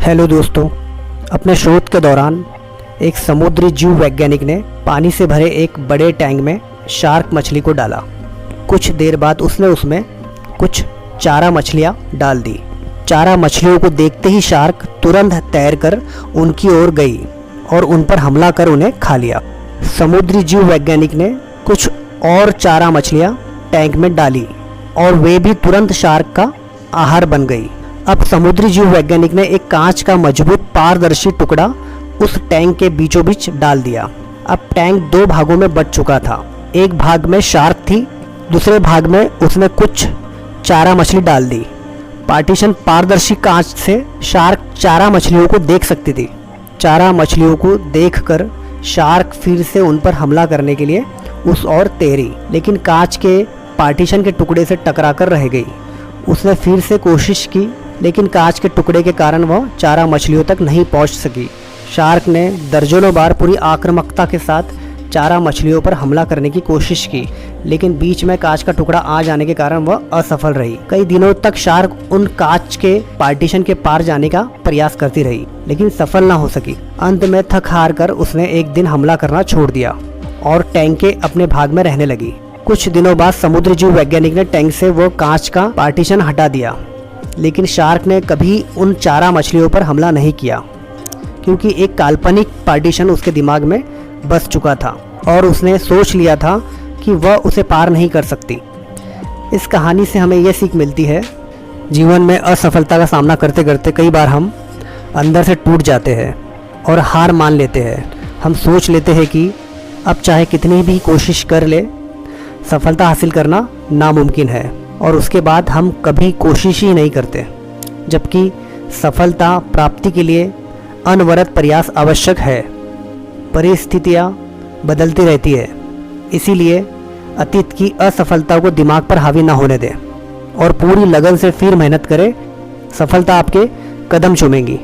Hello दोस्तों, अपने शोध के दौरान एक समुद्री जीव वैज्ञानिक ने पानी से भरे एक बड़े टैंक में शार्क मछली को डाला। कुछ देर बाद उसने उसमें कुछ चारा मछलियाँ डाल दी। चारा मछलियों को देखते ही शार्क तुरंत तैरकर उनकी ओर गई और उन पर हमला कर उन्हें खा लिया। समुद्री जीव वैज्ञानिक ने कुछ और चारा मछलियाँ टैंक में डाली और वे भी तुरंत शार्क का आहार बन गई। अब समुद्री जीव वैज्ञानिक ने एक कांच का मजबूत पारदर्शी टुकड़ा उस टैंक के बीचों बीच डाल दिया। अब टैंक दो भागों में बंट चुका था। एक भाग में शार्क थी, दूसरे भाग में उसने कुछ चारा मछली डाल दी। पार्टीशन पारदर्शी कांच से शार्क चारा मछलियों को देख सकती थी। चारा मछलियों को देखकर शार्क फिर से उन पर हमला करने के लिए उस ओर तैरी, लेकिन कांच के पार्टीशन के टुकड़े से टकराकर रह गई। उसने फिर से कोशिश की, लेकिन कांच के टुकड़े के कारण वह चारा मछलियों तक नहीं पहुंच सकी। शार्क ने दर्जनों बार पूरी आक्रामकता के साथ चारा मछलियों पर हमला करने की कोशिश की, लेकिन बीच में कांच का टुकड़ा आ जाने के कारण वह असफल रही। कई दिनों तक शार्क उन कांच के पार्टीशन के पार जाने का प्रयास करती रही, लेकिन सफल न हो सकी। अंत में थक हार कर उसने एक दिन हमला करना छोड़ दिया और टैंक के अपने भाग में रहने लगी। कुछ दिनों बाद समुद्री जीव वैज्ञानिक ने टैंक से वो कांच का पार्टीशन हटा दिया, लेकिन शार्क ने कभी उन चारा मछलियों पर हमला नहीं किया, क्योंकि एक काल्पनिक पार्टीशन उसके दिमाग में बस चुका था और उसने सोच लिया था कि वह उसे पार नहीं कर सकती। इस कहानी से हमें यह सीख मिलती है, जीवन में असफलता का सामना करते करते कई बार हम अंदर से टूट जाते हैं और हार मान लेते हैं। हम सोच लेते हैं कि अब चाहे कितनी भी कोशिश कर ले, सफलता हासिल करना नामुमकिन है, और उसके बाद हम कभी कोशिश ही नहीं करते, जबकि सफलता प्राप्ति के लिए अनवरत प्रयास आवश्यक है। परिस्थितियाँ बदलती रहती है, इसीलिए अतीत की असफलता को दिमाग पर हावी ना होने दें और पूरी लगन से फिर मेहनत करें। सफलता आपके कदम चूमेगी।